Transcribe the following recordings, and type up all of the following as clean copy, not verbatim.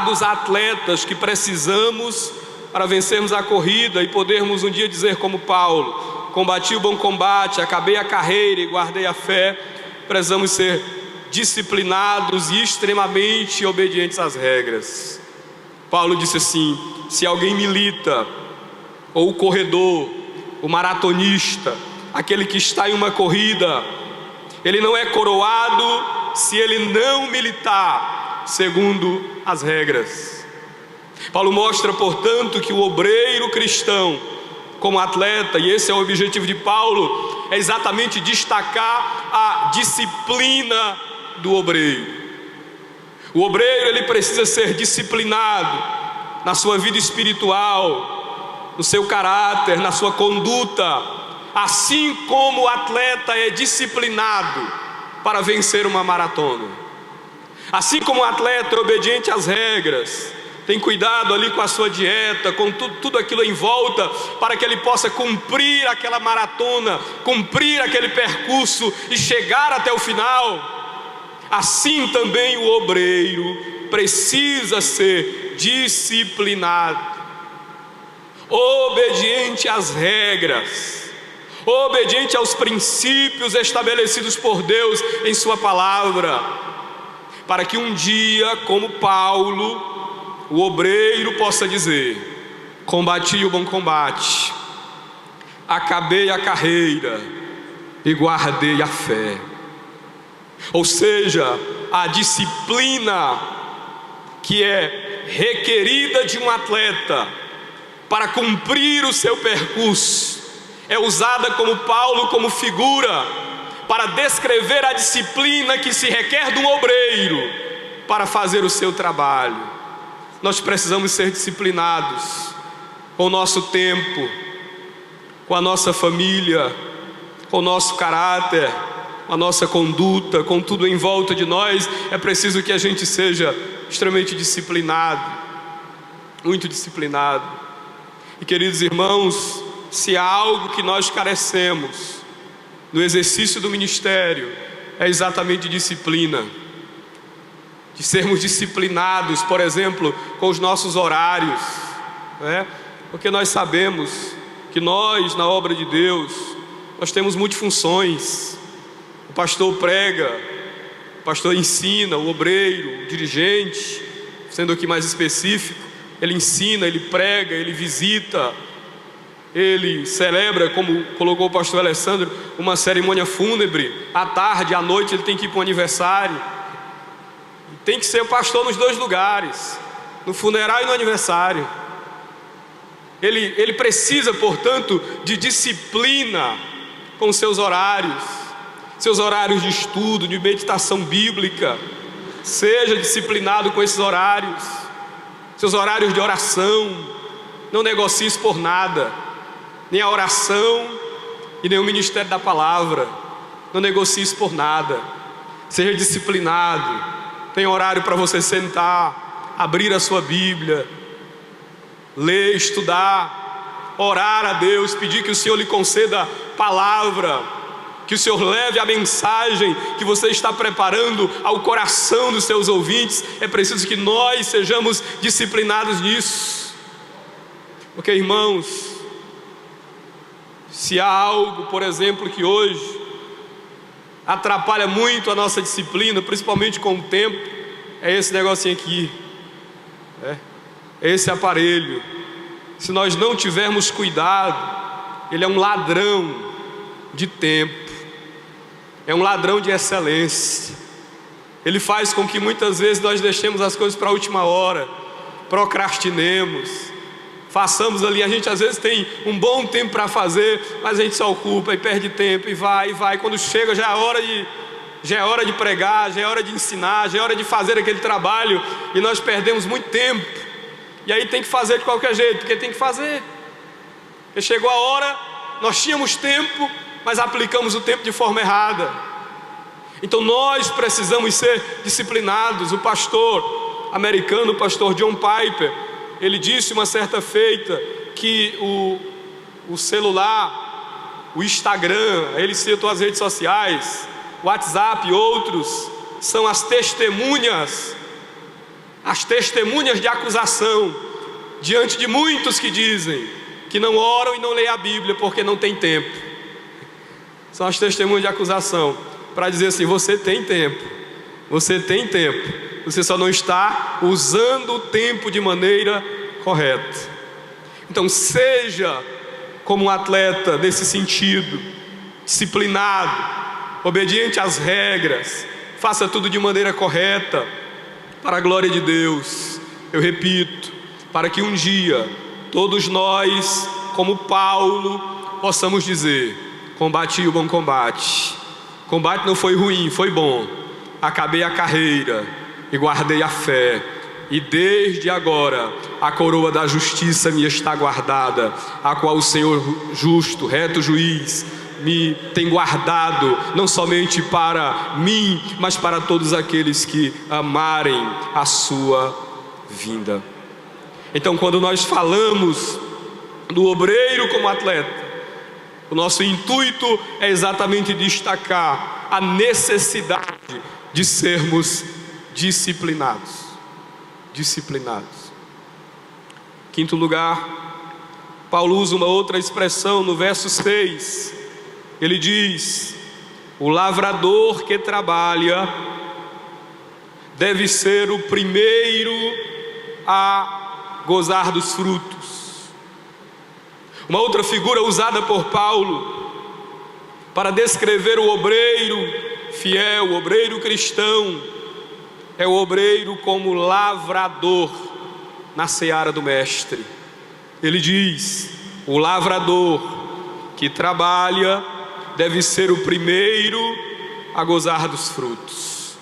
dos atletas que precisamos para vencermos a corrida e podermos um dia dizer como Paulo: combati o bom combate, acabei a carreira e guardei a fé. Precisamos ser disciplinados e extremamente obedientes às regras. Paulo disse assim: se alguém milita, ou o corredor, o maratonista, aquele que está em uma corrida, ele não é coroado se ele não militar segundo as regras. Paulo mostra, portanto, que o obreiro cristão, como atleta, e esse é o objetivo de Paulo, é exatamente destacar a disciplina do obreiro. O obreiro, ele precisa ser disciplinado na sua vida espiritual, no seu caráter, na sua conduta, assim como o atleta é disciplinado para vencer uma maratona. Assim como o atleta é obediente às regras, tem cuidado ali com a sua dieta, com tudo aquilo em volta, para que ele possa cumprir aquela maratona, cumprir aquele percurso e chegar até o final. Assim também o obreiro precisa ser disciplinado, obediente às regras, obediente aos princípios estabelecidos por Deus em sua palavra, para que um dia, como Paulo, o obreiro possa dizer: combati o bom combate, acabei a carreira e guardei a fé. Ou seja, a disciplina que é requerida de um atleta para cumprir o seu percurso é usada como Paulo, como figura para descrever a disciplina que se requer de um obreiro para fazer o seu trabalho. Nós precisamos ser disciplinados com o nosso tempo, com a nossa família, com o nosso caráter, com a nossa conduta, com tudo em volta de nós. É preciso que a gente seja extremamente disciplinado, muito disciplinado. E, queridos irmãos, se há algo que nós carecemos no exercício do ministério, é exatamente disciplina. De sermos disciplinados, por exemplo, com os nossos horários, né? Porque nós sabemos que nós, na obra de Deus, nós temos multifunções. O pastor prega, o pastor ensina, o obreiro, o dirigente, sendo aqui mais específico, ele ensina, ele prega, ele visita, ele celebra, como colocou o pastor Alessandro, uma cerimônia fúnebre. À tarde, à noite, ele tem que ir para um aniversário. Tem que ser o pastor nos dois lugares, no funeral e no aniversário. Ele precisa, portanto, de disciplina com seus horários de estudo, de meditação bíblica. Seja disciplinado com esses horários, seus horários de oração. Não negocie isso por nada, nem a oração e nem o ministério da palavra. Não negocie isso por nada. Seja disciplinado. Tem horário para você sentar, abrir a sua Bíblia, ler, estudar, orar a Deus, pedir que o Senhor lhe conceda palavra, que o Senhor leve a mensagem que você está preparando ao coração dos seus ouvintes. É preciso que nós sejamos disciplinados nisso, porque, irmãos, se há algo, por exemplo, que hoje atrapalha muito a nossa disciplina, principalmente com o tempo, é esse negocinho aqui, é esse aparelho. Se nós não tivermos cuidado, ele é um ladrão de tempo, é um ladrão de excelência. Ele faz com que muitas vezes nós deixemos as coisas para a última hora, procrastinemos, façamos ali, a gente às vezes tem um bom tempo para fazer, mas a gente se ocupa e perde tempo e vai, quando chega já é hora de pregar, já é hora de ensinar, já é hora de fazer aquele trabalho, e nós perdemos muito tempo, e aí tem que fazer de qualquer jeito, porque tem que fazer, porque chegou a hora, nós tínhamos tempo, mas aplicamos o tempo de forma errada. Então nós precisamos ser disciplinados. O pastor americano, o pastor John Piper, ele disse uma certa feita que o celular, o Instagram, ele citou as redes sociais, o WhatsApp e outros, são as testemunhas as testemunhas de acusação diante de muitos que dizem que não oram e não leem a Bíblia porque não tem tempo. São as testemunhas de acusação para dizer assim: você tem tempo, você tem tempo, você só não está usando o tempo de maneira correta. Então seja como um atleta nesse sentido, disciplinado, obediente às regras, faça tudo de maneira correta, para a glória de Deus. Eu repito, para que um dia todos nós, como Paulo, possamos dizer: combati o bom combate. Combate não foi ruim, foi bom. Acabei a carreira e guardei a fé. E desde agora a coroa da justiça me está guardada, a qual o Senhor justo, reto juiz, me tem guardado, não somente para mim, mas para todos aqueles que amarem a sua vinda. Então, quando nós falamos do obreiro como atleta, o nosso intuito é exatamente destacar a necessidade de sermos disciplinados. Quinto lugar, Paulo usa uma outra expressão no verso 6. Ele diz: o lavrador que trabalha deve ser o primeiro a gozar dos frutos. Uma outra figura usada por Paulo para descrever o obreiro fiel, o obreiro cristão, é o obreiro como lavrador na seara do mestre. Ele diz: o lavrador que trabalha deve ser o primeiro a gozar dos frutos.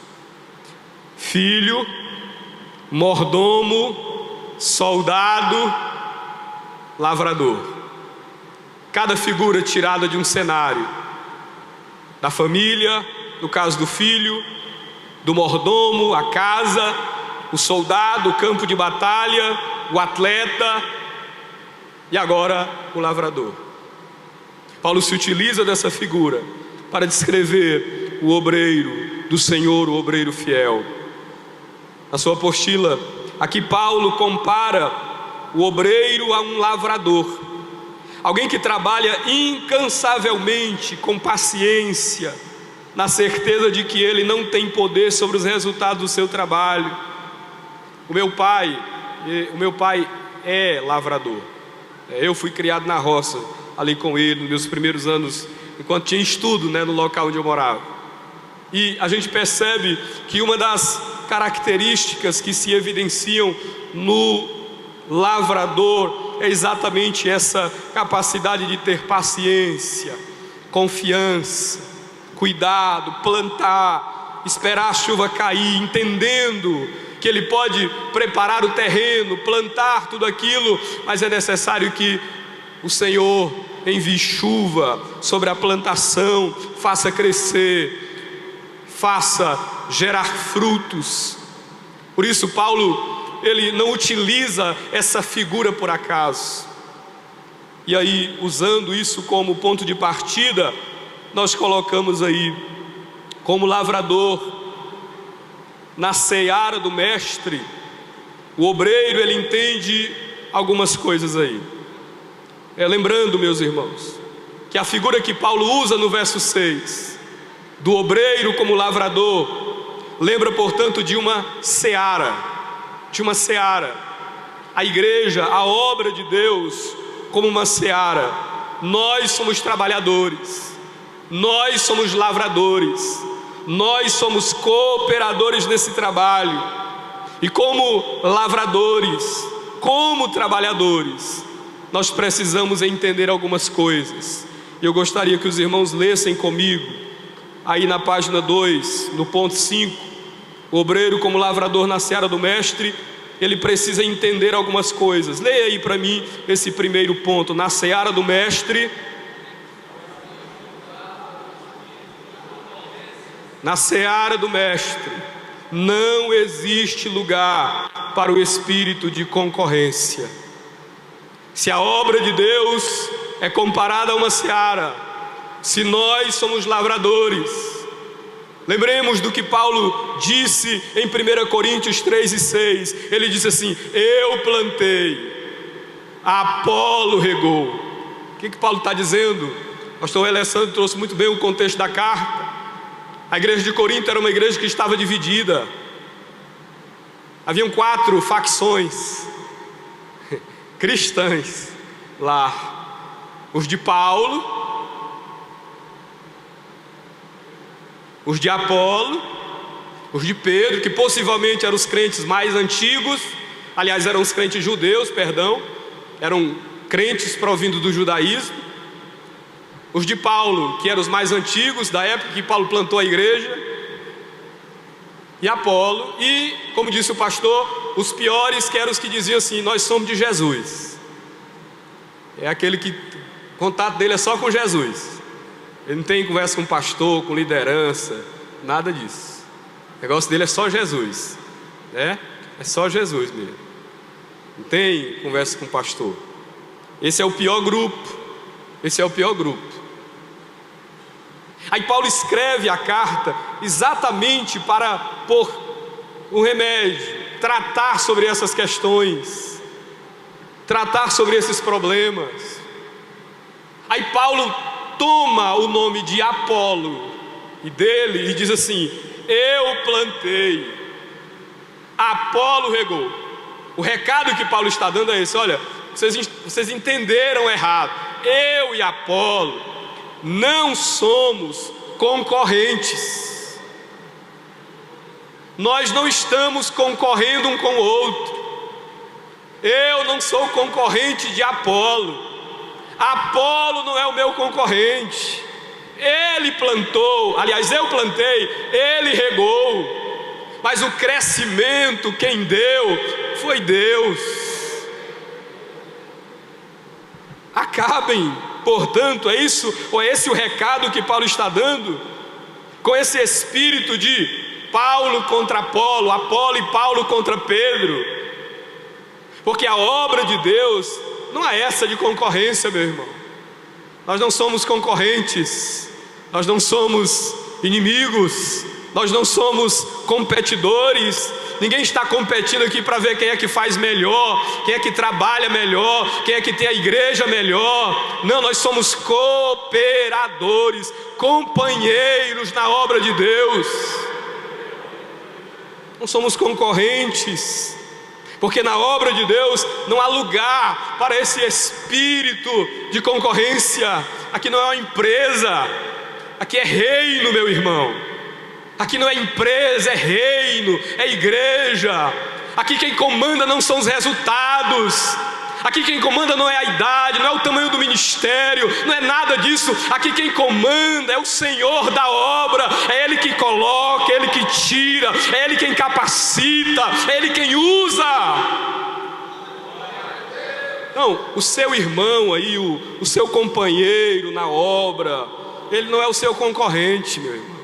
Filho, mordomo, soldado, lavrador. Cada figura tirada de um cenário da família, no caso do filho, do mordomo, a casa, o soldado, o campo de batalha, o atleta e agora o lavrador. Paulo se utiliza dessa figura para descrever o obreiro do Senhor, o obreiro fiel. Na sua apostila, aqui Paulo compara o obreiro a um lavrador, alguém que trabalha incansavelmente, com paciência, na certeza de que ele não tem poder sobre os resultados do seu trabalho. O meu pai é lavrador. Eu fui criado na roça, ali com ele, nos meus primeiros anos, enquanto tinha estudo, no local onde eu morava. E a gente percebe que uma das características que se evidenciam no lavrador é exatamente essa capacidade de ter paciência, confiança, cuidado, plantar, esperar a chuva cair, entendendo que ele pode preparar o terreno, plantar tudo aquilo, mas é necessário que o Senhor envie chuva sobre a plantação, faça crescer, faça gerar frutos. Por isso Paulo, ele não utiliza essa figura por acaso. E aí, usando isso como ponto de partida, nós colocamos aí como lavrador na seara do mestre. O obreiro, ele entende algumas coisas aí. Lembrando, meus irmãos, que a figura que Paulo usa no verso 6, do obreiro como lavrador, lembra, portanto, de uma seara. A igreja, a obra de Deus como uma seara. Nós somos trabalhadores, nós somos lavradores, nós somos cooperadores nesse trabalho. E como lavradores, como trabalhadores, nós precisamos entender algumas coisas. Eu gostaria que os irmãos lessem comigo, aí na página 2, no ponto 5, o obreiro como lavrador na seara do mestre, ele precisa entender algumas coisas. Leia aí para mim esse primeiro ponto: na seara do mestre. Na seara do mestre não existe lugar para o espírito de concorrência. Se a obra de Deus é comparada a uma seara, se nós somos lavradores, Lembremos do que Paulo disse em 1 Coríntios 3:6. Ele disse assim: eu plantei, Apolo regou. O que Paulo está dizendo? O pastor Alessandro trouxe muito bem o contexto da carta. A igreja de Corinto era uma igreja que estava dividida. Haviam 4 facções cristãs lá: os de Paulo, os de Apolo, os de Pedro, que possivelmente eram os crentes mais antigos, aliás, eram os crentes judeus, eram crentes provindos do judaísmo. Os de Paulo, que eram os mais antigos, da época que Paulo plantou a igreja, e Apolo, e, como disse o pastor, os piores, que eram os que diziam assim: nós somos de Jesus. É aquele que o contato dele é só com Jesus. Ele não tem conversa com pastor, com liderança, nada disso. O negócio dele é só Jesus, né? É só Jesus mesmo. Não tem conversa com pastor. Esse é o pior grupo. Esse é o pior grupo. Aí Paulo escreve a carta exatamente para pôr um remédio, tratar sobre essas questões, tratar sobre esses problemas. Aí Paulo toma o nome de Apolo e dele e diz assim: eu plantei, Apolo regou. O recado que Paulo está dando é esse: olha, vocês entenderam errado. Eu e Apolo não somos concorrentes. Nós não estamos concorrendo um com o outro. Eu não sou concorrente de Apolo. Apolo não é o meu concorrente. Ele plantou, aliás, eu plantei, ele regou, mas o crescimento quem deu foi Deus. Acabem, portanto, é isso, ou é esse o recado que Paulo está dando, com esse espírito de Paulo contra Apolo, Apolo e Paulo contra Pedro, porque a obra de Deus não é essa de concorrência, meu irmão. Nós não somos concorrentes, nós não somos inimigos, nós não somos competidores. Ninguém está competindo aqui para ver quem é que faz melhor, quem é que trabalha melhor, quem é que tem a igreja melhor. Não, nós somos cooperadores, companheiros na obra de Deus. Não somos concorrentes, porque na obra de Deus não há lugar para esse espírito de concorrência. Aqui não é uma empresa, aqui é reino, meu irmão. Aqui não é empresa, é reino, é igreja. Aqui quem comanda não são os resultados. Aqui quem comanda não é a idade, não é o tamanho do ministério, não é nada disso. Aqui quem comanda é o Senhor da obra. É Ele que coloca, é Ele que tira, é Ele quem capacita, é Ele quem usa. Não, o seu irmão aí, o seu companheiro na obra, ele não é o seu concorrente, meu irmão.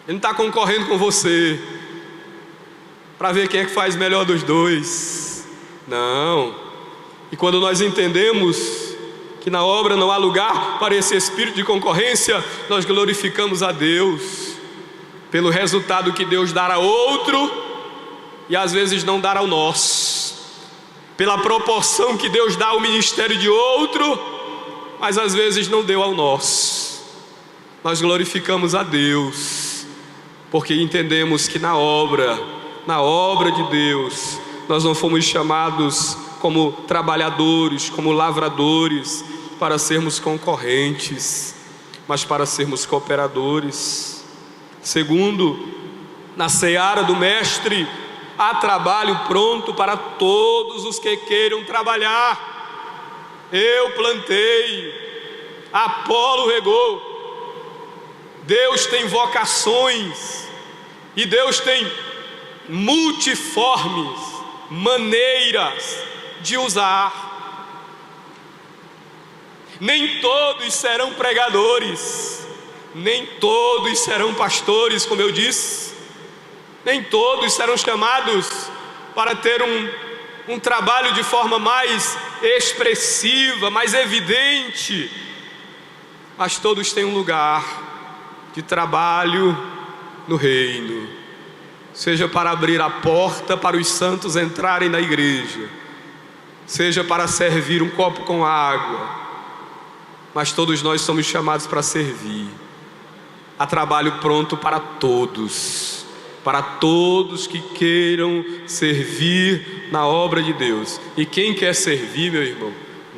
Ele não está concorrendo com você para ver quem é que faz melhor dos dois. Não. E quando nós entendemos que na obra não há lugar para esse espírito de concorrência, nós glorificamos a Deus pelo resultado que Deus dará a outro e às vezes não dará ao nosso, pela proporção que Deus dá ao ministério de outro, mas às vezes não deu ao nosso. Nós glorificamos a Deus porque entendemos que na obra de Deus, nós não fomos chamados como trabalhadores, como lavradores, para sermos concorrentes, mas para sermos cooperadores. Segundo, na seara do Mestre, há trabalho pronto para todos os que queiram trabalhar. Eu plantei, Apolo regou. Deus tem vocações e Deus tem multiformes maneiras de usar. Nem todos serão pregadores, nem todos serão pastores, como eu disse, nem todos serão chamados para ter um trabalho de forma mais expressiva, mais evidente, mas todos têm um lugar de trabalho no reino, seja para abrir a porta para os santos entrarem na igreja, seja para servir um copo com água, mas todos nós somos chamados para servir. Há trabalho pronto para todos que queiram servir na obra de Deus. E quem quer servir, meu irmão,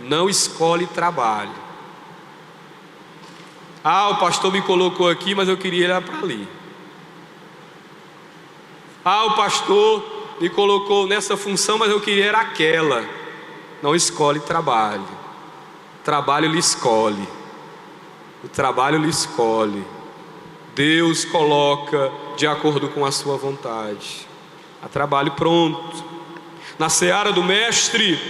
não escolhe trabalho. Ah, o pastor me colocou aqui, mas eu queria ir para ali. Ah, o pastor me colocou nessa função, mas eu queria ir aquela. Não escolhe trabalho. O trabalho lhe escolhe. O trabalho lhe escolhe. Deus coloca de acordo com a sua vontade. Há trabalho pronto. Na seara do mestre,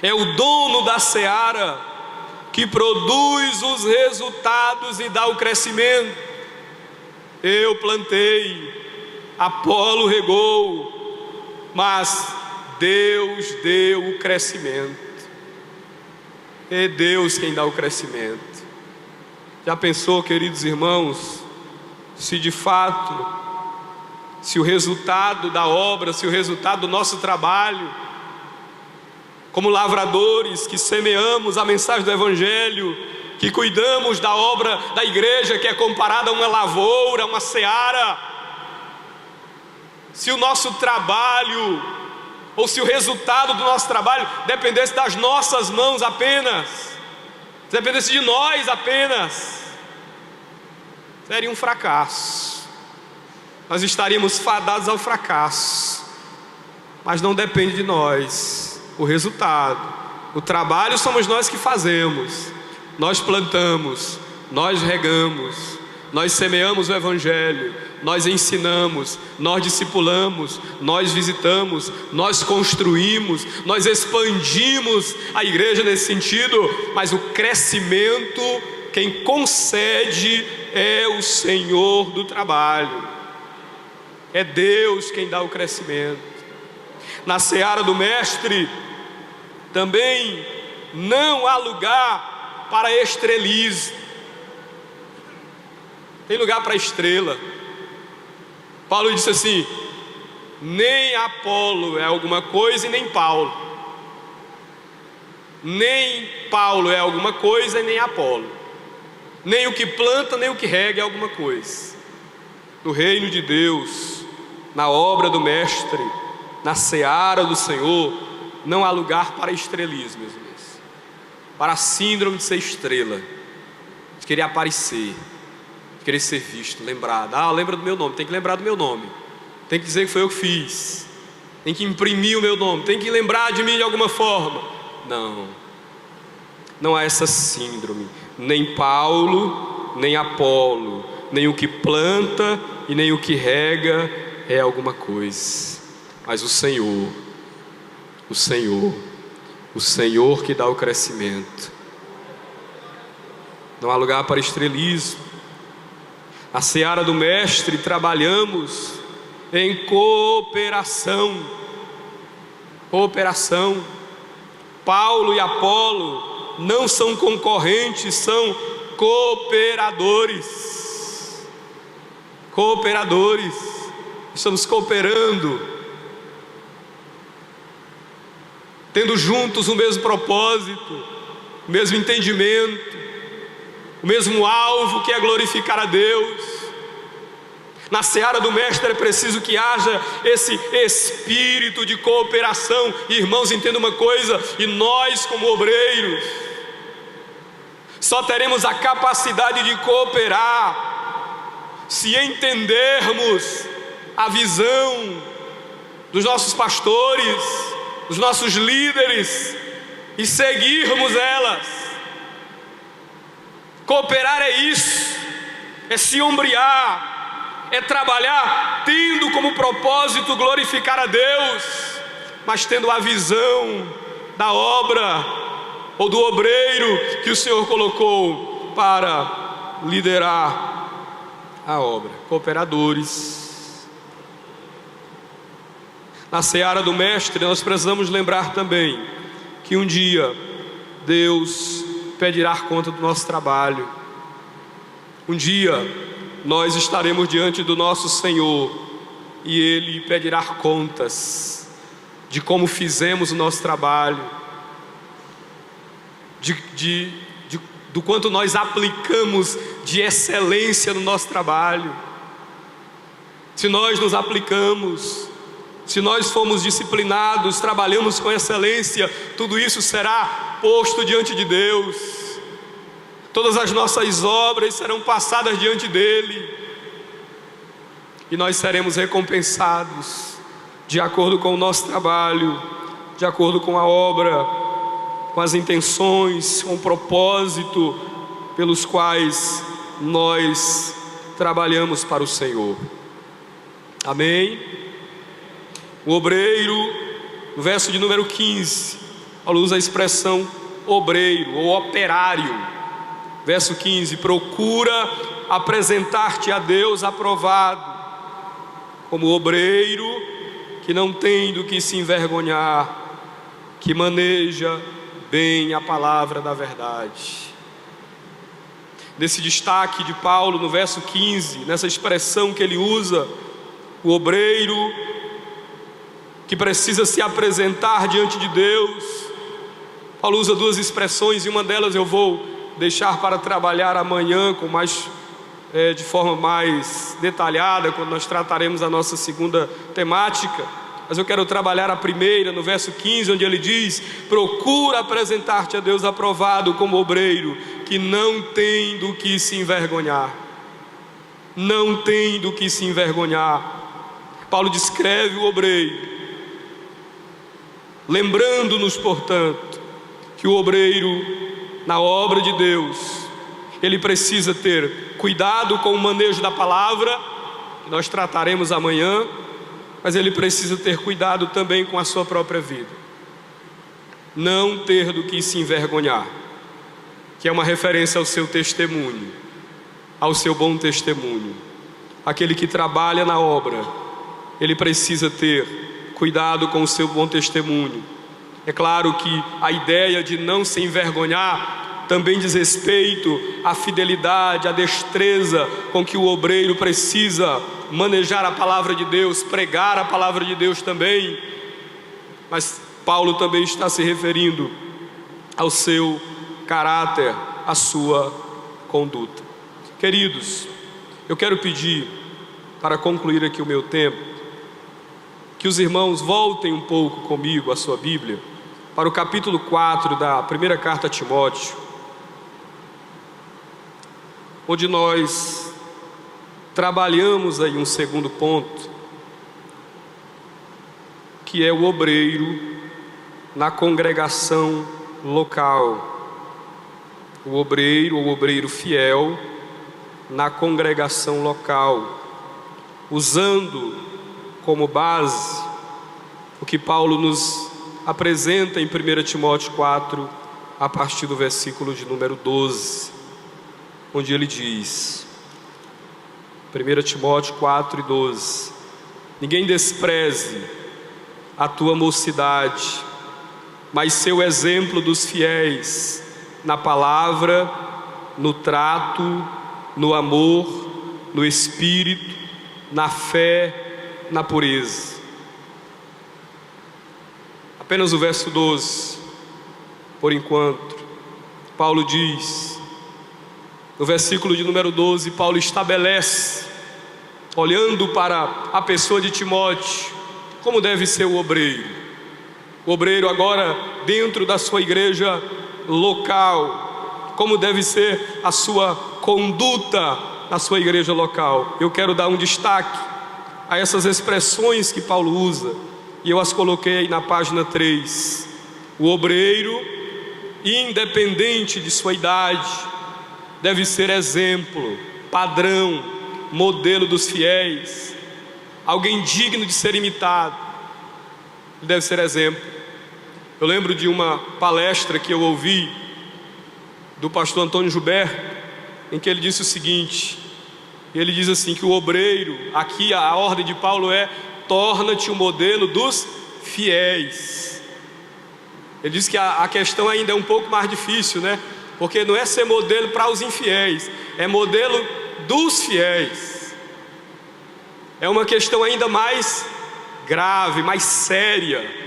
é o dono da seara que produz os resultados e dá o crescimento. Eu plantei, Apolo regou, mas Deus deu o crescimento. É Deus quem dá o crescimento. Já pensou, queridos irmãos, se de fato, se o resultado da obra, se o resultado do nosso trabalho, como lavradores que semeamos a mensagem do Evangelho, que cuidamos da obra da igreja, que é comparada a uma lavoura, uma seara, se o nosso trabalho, ou se o resultado do nosso trabalho dependesse das nossas mãos apenas, dependesse de nós apenas, seria um fracasso. Nós estaríamos fadados ao fracasso. Mas não depende de nós o resultado. O trabalho somos nós que fazemos. Nós plantamos, nós regamos, nós semeamos o Evangelho, nós ensinamos, nós discipulamos, nós visitamos, nós construímos, nós expandimos a igreja nesse sentido. Mas o crescimento, quem concede é o Senhor do trabalho. É Deus quem dá o crescimento. Na seara do mestre também não há lugar para estrelismo. Tem lugar para estrela. Paulo disse assim: nem Apolo é alguma coisa e nem Paulo. Nem Paulo é alguma coisa e nem Apolo. Nem o que planta, nem o que rega é alguma coisa. No reino de Deus, na obra do mestre, na seara do Senhor, não há lugar para estrelismo, meus irmãos, para a síndrome de ser estrela, de querer aparecer, de querer ser visto, lembrado. Ah, lembra do meu nome, tem que lembrar do meu nome, tem que dizer que foi eu que fiz, tem que imprimir o meu nome, tem que lembrar de mim de alguma forma. Não há essa síndrome. Nem Paulo, nem Apolo, nem o que planta e nem o que rega é alguma coisa, mas o Senhor que dá o crescimento. Não há lugar para estrelismo. A seara do mestre trabalhamos em cooperação. Paulo e Apolo não são concorrentes, são cooperadores. Estamos cooperando, tendo juntos o mesmo propósito, o mesmo entendimento, o mesmo alvo, que é glorificar a Deus. Na seara do mestre é preciso que haja esse espírito de cooperação. Irmãos, entenda uma coisa: e nós, como obreiros, só teremos a capacidade de cooperar se entendermos a visão dos nossos pastores, dos nossos líderes, e seguirmos elas. Cooperar é isso, é se ombrear, é trabalhar tendo como propósito glorificar a Deus, mas tendo a visão da obra ou do obreiro que o Senhor colocou para liderar a obra. Cooperadores. Na seara do mestre, nós precisamos lembrar também que um dia Deus pedirá conta do nosso trabalho. Um dia nós estaremos diante do nosso Senhor e Ele pedirá contas de como fizemos o nosso trabalho, do quanto nós aplicamos de excelência no nosso trabalho. Se nós nos aplicamos, se nós fomos disciplinados, trabalhamos com excelência, tudo isso será posto diante de Deus. Todas as nossas obras serão passadas diante dEle, e nós seremos recompensados de acordo com o nosso trabalho, de acordo com a obra, com as intenções, com o propósito pelos quais nós trabalhamos para o Senhor. Amém? O obreiro, no verso de número 15, Paulo usa a expressão obreiro ou operário. Verso 15: procura apresentar-te a Deus aprovado, como obreiro que não tem do que se envergonhar, que maneja bem a palavra da verdade. Nesse destaque de Paulo no verso 15, nessa expressão que ele usa, o obreiro que precisa se apresentar diante de Deus, Paulo usa duas expressões, e uma delas eu vou deixar para trabalhar amanhã de forma mais detalhada, quando nós trataremos a nossa segunda temática. Mas eu quero trabalhar a primeira, no verso 15, onde ele diz: procura apresentar-te a Deus aprovado como obreiro, que não tem do que se envergonhar. Não tem do que se envergonhar. Paulo descreve o obreiro, lembrando-nos, portanto, que o obreiro, na obra de Deus, ele precisa ter cuidado com o manejo da palavra, que nós trataremos amanhã, mas ele precisa ter cuidado também com a sua própria vida. Não ter do que se envergonhar, que é uma referência ao seu testemunho, ao seu bom testemunho. Aquele que trabalha na obra, ele precisa ter cuidado com o seu bom testemunho. É claro que a ideia de não se envergonhar também diz respeito à fidelidade, à destreza com que o obreiro precisa manejar a palavra de Deus, pregar a palavra de Deus também. Mas Paulo também está se referindo ao seu caráter, à sua conduta. Queridos, eu quero pedir, para concluir aqui o meu tempo, que os irmãos voltem um pouco comigo a sua Bíblia para o capítulo 4 da primeira carta a Timóteo, onde nós trabalhamos aí um segundo ponto, que é o obreiro na congregação local. O obreiro fiel na congregação local, usando como base o que Paulo nos apresenta em 1 Timóteo 4, a partir do versículo de número 12, onde ele diz, 1 Timóteo 4 e 12: ninguém despreze a tua mocidade, mas ser o exemplo dos fiéis na palavra, no trato, no amor, no espírito, na fé, na pureza. Apenas o verso 12, por enquanto. Paulo diz, no versículo de número 12, Paulo estabelece, olhando para a pessoa de Timóteo, como deve ser o obreiro. O obreiro agora dentro da sua igreja local, como deve ser a sua conduta na sua igreja local. Eu quero dar um destaque a essas expressões que Paulo usa, e eu as coloquei na página 3. O obreiro, independente de sua idade, deve ser exemplo, padrão, modelo dos fiéis, alguém digno de ser imitado. Ele deve ser exemplo. Eu lembro de uma palestra que eu ouvi do pastor Antônio Joubert, em que ele disse o seguinte, ele diz assim, que o obreiro, aqui a ordem de Paulo é: torna-te o modelo dos fiéis. Ele diz que a questão ainda é um pouco mais difícil, né? Porque não é ser modelo para os infiéis, é modelo dos fiéis. É uma questão ainda mais grave, mais séria,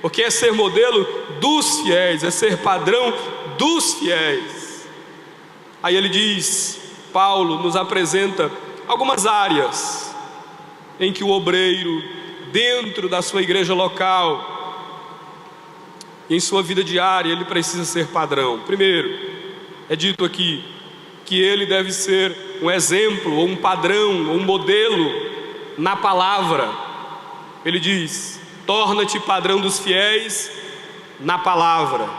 porque é ser modelo dos fiéis, é ser padrão dos fiéis. Aí ele diz, Paulo nos apresenta algumas áreas em que o obreiro, dentro da sua igreja local, em sua vida diária, ele precisa ser padrão. Primeiro, é dito aqui que ele deve ser um exemplo, ou um padrão, ou um modelo na palavra. Ele diz, torna-te padrão dos fiéis na palavra.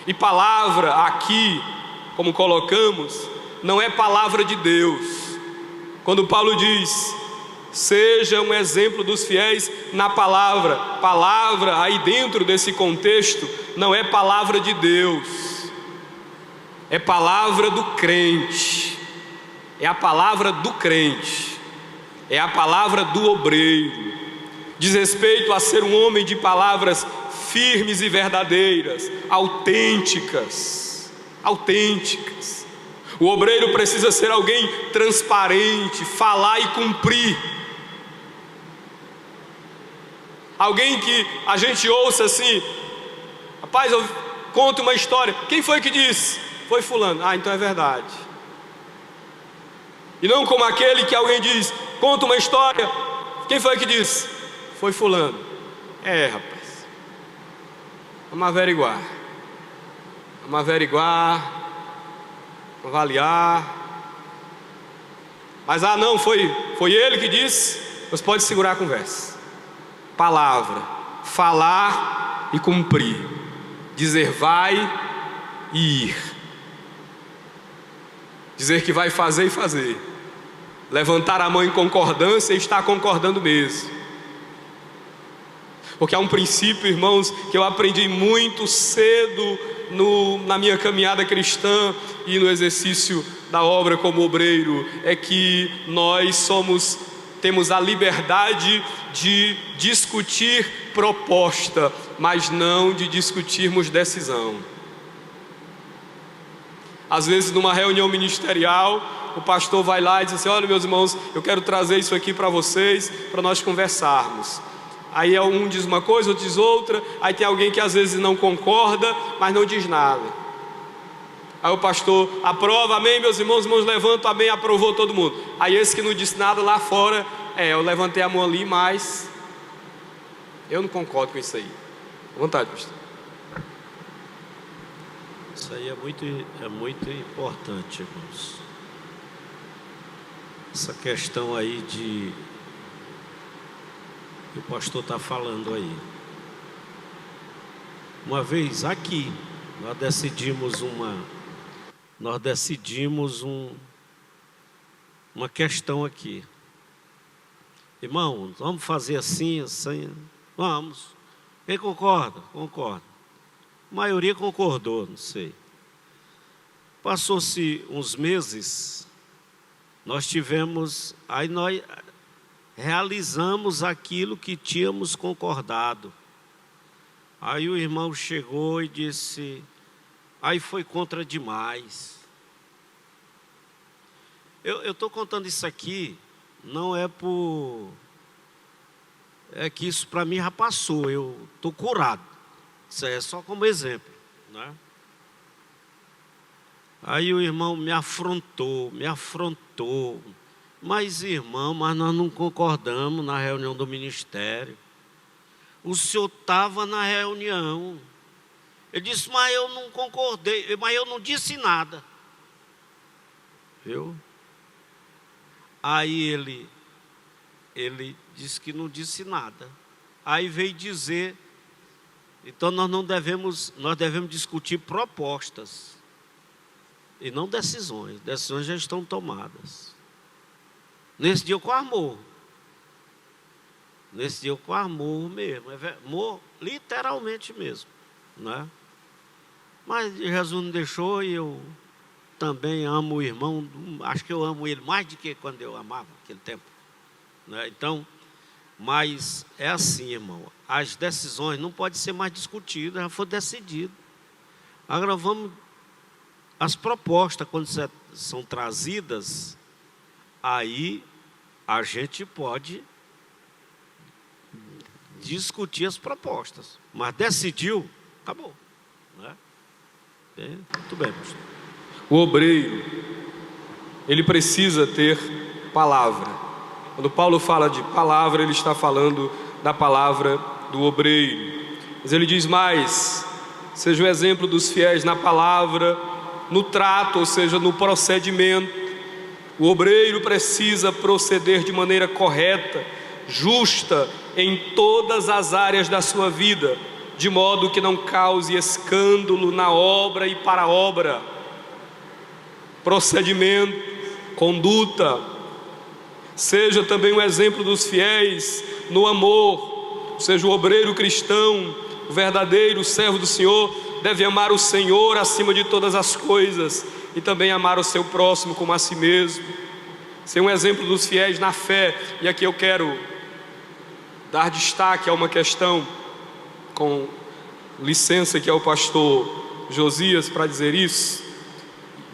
E palavra aqui, como colocamos, não é palavra de Deus. Quando Paulo diz, seja um exemplo dos fiéis na palavra, palavra aí dentro desse contexto não é palavra de Deus, é palavra do crente, é a palavra do crente, é a palavra do obreiro. Diz respeito a ser um homem de palavras firmes e verdadeiras, autênticas. O obreiro precisa ser alguém transparente, falar e cumprir. Alguém que a gente ouça assim, rapaz, eu conto uma história, quem foi que disse? Foi fulano. Ah, então é verdade. E não como aquele que alguém diz, conta uma história, quem foi que disse? Foi fulano. É, rapaz, vamos averiguar, avaliar. Mas não, foi ele que disse. Você pode segurar a conversa. Palavra, falar e cumprir, dizer vai e ir, dizer que vai fazer e fazer, levantar a mão em concordância e estar concordando mesmo. Porque há um princípio, irmãos, que eu aprendi muito cedo na minha caminhada cristã e no exercício da obra como obreiro, é que nós temos a liberdade de discutir proposta, mas não de discutirmos decisão. Às vezes numa reunião ministerial, o pastor vai lá e diz assim, olha meus irmãos, eu quero trazer isso aqui para vocês, para nós conversarmos. Aí um diz uma coisa, outro diz outra, aí tem alguém que às vezes não concorda, mas não diz nada. Aí o pastor aprova, amém meus irmãos levantam, amém, aprovou todo mundo. Aí esse que não disse nada lá fora, eu levantei a mão ali, mas eu não concordo com isso aí. À vontade, pastor. Isso aí é muito importante, irmãos. Essa questão aí que o pastor está falando aí. Uma vez aqui, nós decidimos uma questão aqui. Irmão, vamos fazer assim, assim. Vamos. Quem concorda? Concorda. A maioria concordou, não sei. Passou-se uns meses, nós realizamos aquilo que tínhamos concordado. Aí o irmão chegou e disse, aí foi contra demais. Eu estou contando isso aqui, não é é que isso para mim já passou, eu estou curado. Isso é só como exemplo, né? Aí o irmão me afrontou. Mas irmão, nós não concordamos na reunião do ministério. O senhor estava na reunião. Ele disse, mas eu não concordei, mas eu não disse nada. Viu? Aí ele disse que não disse nada. Aí veio dizer, então nós devemos discutir propostas e não decisões. Decisões já estão tomadas. Nesse dia eu quase morro. Mesmo. Literalmente mesmo, né? Mas Jesus não deixou e eu também amo o irmão. Acho que eu amo ele mais do que quando eu amava naquele tempo, né? Então, mas é assim, irmão. As decisões não podem ser mais discutidas, já foi decidido. Agora as propostas, quando são trazidas, aí a gente pode discutir as propostas, mas decidiu, acabou, né? Muito bem, pastor. O obreiro, ele precisa ter palavra. Quando Paulo fala de palavra, ele está falando da palavra do obreiro. Mas ele diz mais: seja o exemplo dos fiéis na palavra, no trato, ou seja, no procedimento. O obreiro precisa proceder de maneira correta, justa, em todas as áreas da sua vida, de modo que não cause escândalo na obra e para a obra. Procedimento, conduta. Seja também um exemplo dos fiéis no amor, ou seja, o obreiro cristão, o verdadeiro servo do Senhor, deve amar o Senhor acima de todas as coisas e também amar o seu próximo como a si mesmo. Ser um exemplo dos fiéis na fé. E aqui eu quero dar destaque a uma questão, com licença que é o pastor Josias para dizer isso,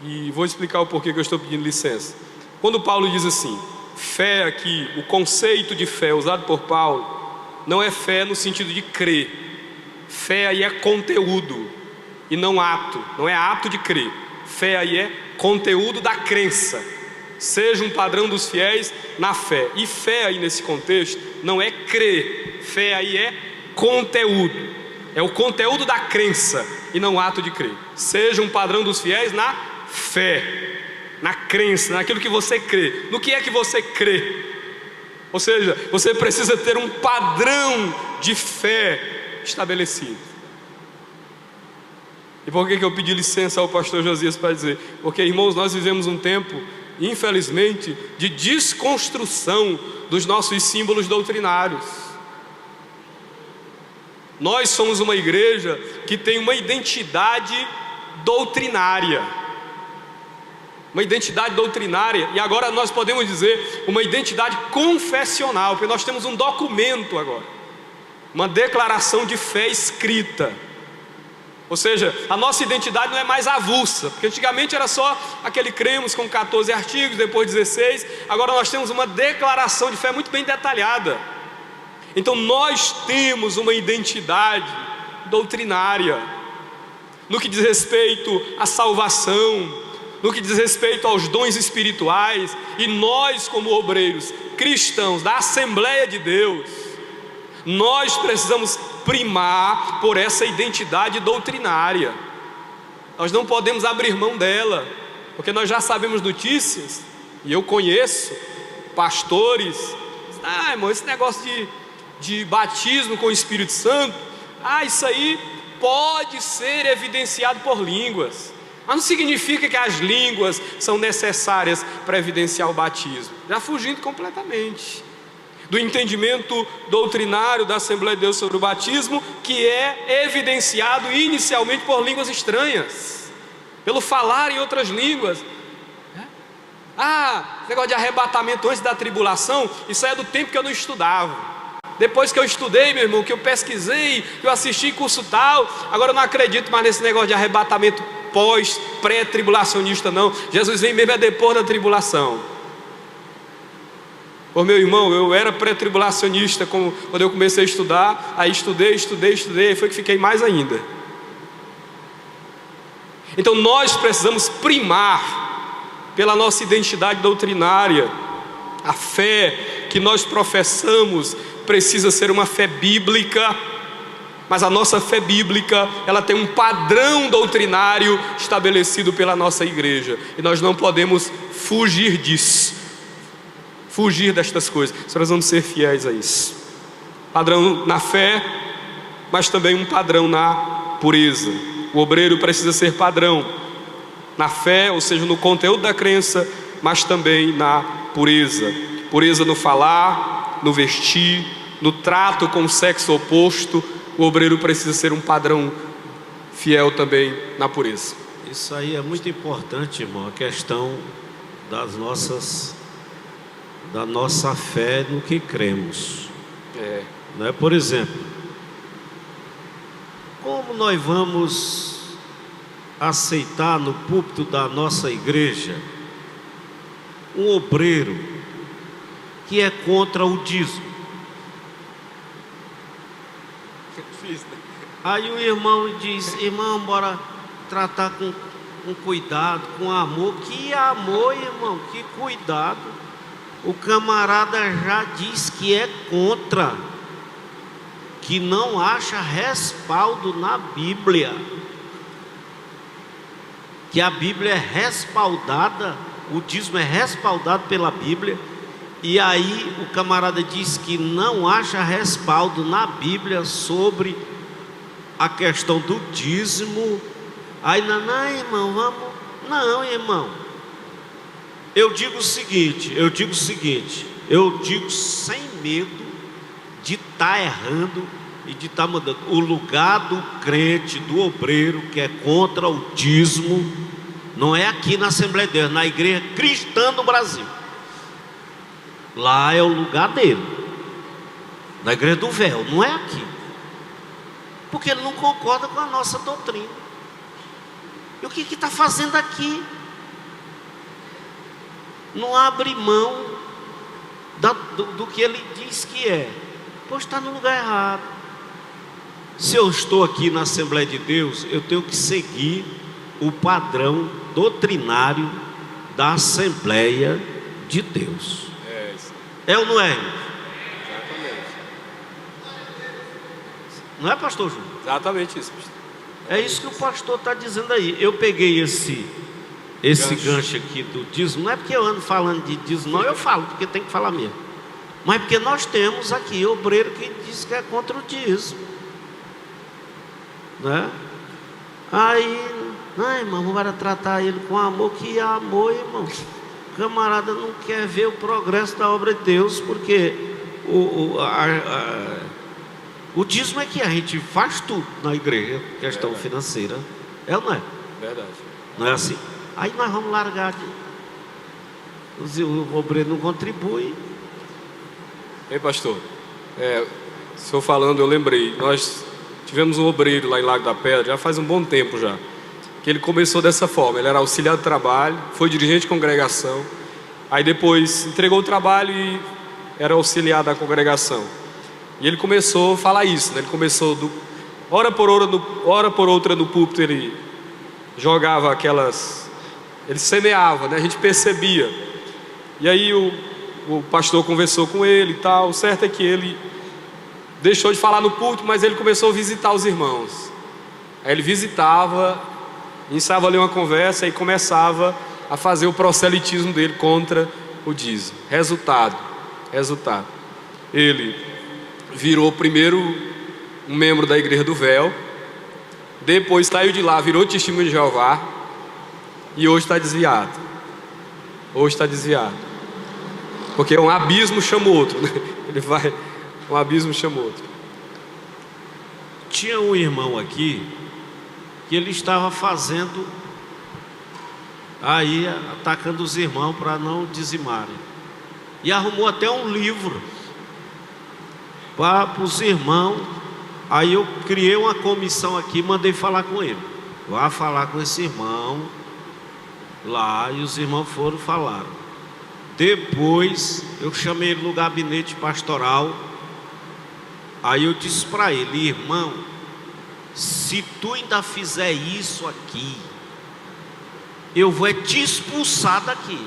e vou explicar o porquê que eu estou pedindo licença. Quando Paulo diz assim, fé aqui, o conceito de fé usado por Paulo não é fé no sentido de crer. Fé aí é conteúdo e não ato, não é ato de crer. Fé aí é conteúdo da crença. Seja um padrão dos fiéis na fé. E fé aí nesse contexto não é crer. Fé aí é conteúdo. É o conteúdo da crença e não ato de crer. Seja um padrão dos fiéis na fé, na crença, naquilo que você crê. No que é que você crê? Ou seja, você precisa ter um padrão de fé estabelecido. E por que eu pedi licença ao pastor Josias para dizer? Porque, irmãos, nós vivemos um tempo, infelizmente, de desconstrução dos nossos símbolos doutrinários. Nós somos uma igreja que tem uma identidade doutrinária. Uma identidade doutrinária, e agora nós podemos dizer uma identidade confessional, porque nós temos um documento agora, uma declaração de fé escrita. Ou seja, a nossa identidade não é mais avulsa, porque antigamente era só aquele cremos com 14 artigos, depois 16, agora nós temos uma declaração de fé muito bem detalhada. Então nós temos uma identidade doutrinária, no que diz respeito à salvação, no que diz respeito aos dons espirituais, e nós como obreiros cristãos da Assembleia de Deus, nós precisamos primar por essa identidade doutrinária. Nós não podemos abrir mão dela, porque nós já sabemos notícias, e eu conheço pastores, irmão, esse negócio de batismo com o Espírito Santo, isso aí pode ser evidenciado por línguas, mas não significa que as línguas são necessárias para evidenciar o batismo. Já fugindo completamente do entendimento doutrinário da Assembleia de Deus sobre o batismo, que é evidenciado inicialmente por línguas estranhas, pelo falar em outras línguas. Esse negócio de arrebatamento antes da tribulação, isso é do tempo que eu não estudava. Depois que eu estudei, meu irmão, que eu pesquisei, que eu assisti curso tal, agora eu não acredito mais nesse negócio de arrebatamento pré-tribulacionista não. Jesus vem mesmo depois da tribulação. Meu irmão, eu era pré-tribulacionista quando eu comecei a estudar, aí estudei, foi que fiquei mais ainda. Então nós precisamos primar pela nossa identidade doutrinária. A fé que nós professamos precisa ser uma fé bíblica, mas a nossa fé bíblica, ela tem um padrão doutrinário estabelecido pela nossa igreja, e nós não podemos fugir disso, fugir destas coisas. Nós precisamos ser fiéis a isso. Padrão na fé, mas também um padrão na pureza. O obreiro precisa ser padrão na fé, ou seja, no conteúdo da crença, mas também na pureza. Pureza no falar, no vestir, no trato com o sexo oposto. O obreiro precisa ser um padrão fiel também na pureza. Isso aí é muito importante, irmão, a questão da nossa fé no que cremos. Né? Por exemplo, como nós vamos aceitar no púlpito da nossa igreja um obreiro que é contra o dízimo. Aí o irmão diz: irmão, bora tratar com cuidado, com amor. Que amor, irmão, que cuidado. O camarada já diz que é contra, que não acha respaldo na Bíblia, que a Bíblia é respaldada, o dízimo é respaldado pela Bíblia. E aí o camarada diz que não acha respaldo na Bíblia sobre a questão do dízimo. Aí não, irmão, vamos. Não, irmão. Eu digo sem medo de estar errando e de estar mandando. O lugar do crente, do obreiro que é contra o dízimo, não é aqui na Assembleia de Deus, na Igreja Cristã do Brasil. Lá é o lugar dele, na Igreja do Véu, não é aqui, porque ele não concorda com a nossa doutrina. E o que está fazendo aqui? Não abre mão do que ele diz que é, pois está no lugar errado. Se eu estou aqui na Assembleia de Deus, eu tenho que seguir o padrão doutrinário da Assembleia de Deus. É ou não é? Exatamente. Não é, pastor Júlio? Exatamente isso, pastor. É isso que o pastor está dizendo aí. Eu peguei esse gancho aqui do dízimo. Não é porque eu ando falando de dízimo, não. Eu falo porque tem que falar mesmo. Mas porque nós temos aqui obreiro que diz que é contra o dízimo, né? Aí, irmão, vamos tratar ele com amor. Que amor, irmão. O camarada não quer ver o progresso da obra de Deus, porque o dízimo é que a gente faz tudo na igreja, questão financeira. É ou não é? Verdade. Não é assim? Aí nós vamos largar o obreiro não contribui. Ei, pastor, o senhor falando, eu lembrei, nós tivemos um obreiro lá em Lago da Pedra, já faz um bom tempo já, que ele começou dessa forma. Ele era auxiliar de trabalho, foi dirigente de congregação, aí depois entregou o trabalho e era auxiliar da congregação. E ele começou a falar isso, né? Ele começou hora por outra no púlpito ele jogava ele semeava, né? A gente percebia. E aí o pastor conversou com ele e tal. O certo é que ele deixou de falar no púlpito, mas ele começou a visitar os irmãos. Aí ele visitava, iniciava ali uma conversa e começava a fazer o proselitismo dele contra o dízimo. Resultado, ele virou primeiro um membro da Igreja do Véu, depois saiu de lá, virou testemunho de Jeová, e hoje está desviado. Porque um abismo chama outro, né? Um abismo chama outro. Tinha um irmão aqui que ele estava fazendo aí, atacando os irmãos para não dizimarem, e arrumou até um livro para os irmãos. Aí eu criei uma comissão aqui, mandei falar com ele. Vá falar com esse irmão lá, e os irmãos falaram. Depois eu chamei ele no gabinete pastoral. Aí eu disse para ele: irmão, se tu ainda fizer isso aqui, eu vou te expulsar daqui.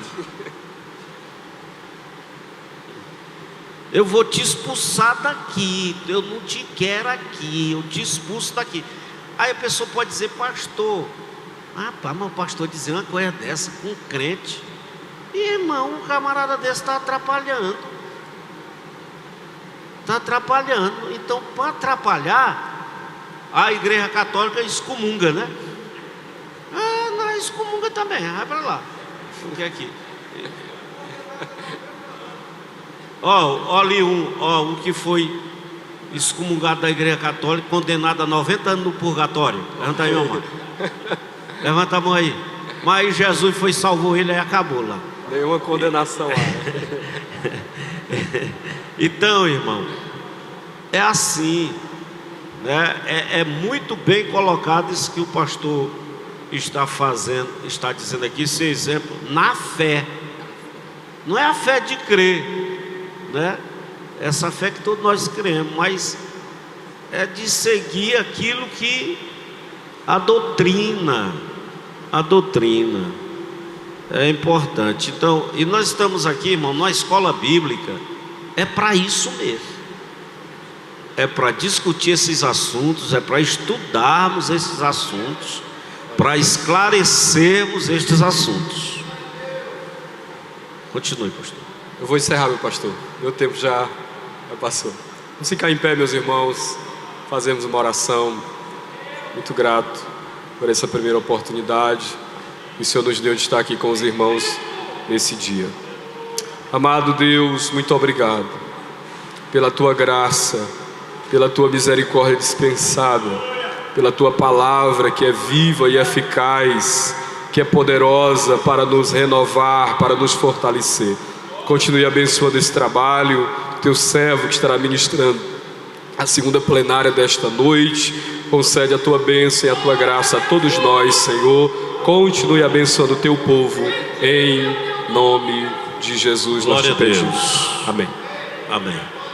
Eu vou te expulsar daqui. Eu não te quero aqui. Eu te expulso daqui. Aí a pessoa pode dizer: pastor, mas o pastor dizer uma coisa dessa com um crente. Irmão, um camarada desse está atrapalhando. Então, para atrapalhar, a Igreja Católica excomunga, né? Não, excomunga também. Vai para lá. O que é aqui? Olha o que foi excomungado da Igreja Católica, condenado a 90 anos no purgatório. Levanta aí, irmão. Levanta a mão aí. Mas Jesus salvou ele e acabou lá. Nenhuma condenação lá. Então, irmão, é assim, né? É muito bem colocado isso que o pastor está dizendo aqui, esse exemplo na fé. Não é a fé de crer, né? Essa fé que todos nós cremos, mas é de seguir aquilo que a doutrina é importante. Então, e nós estamos aqui, irmão, na escola bíblica, é para isso mesmo. É para discutir esses assuntos, é para estudarmos esses assuntos, para esclarecermos estes assuntos. Continue, pastor. Eu vou encerrar, meu pastor. Meu tempo já passou. Vamos ficar em pé, meus irmãos. Fazemos uma oração. Muito grato por essa primeira oportunidade que o Senhor nos deu de estar aqui com os irmãos nesse dia. Amado Deus, muito obrigado pela tua graça, pela tua misericórdia dispensada, pela tua palavra que é viva e eficaz, que é poderosa para nos renovar, para nos fortalecer. Continue abençoando esse trabalho, teu servo que estará ministrando a segunda plenária desta noite. Concede a tua bênção e a tua graça a todos nós, Senhor. Continue abençoando o teu povo, em nome de Jesus. Glória nós te pedimos. a Deus. Amém. Amém.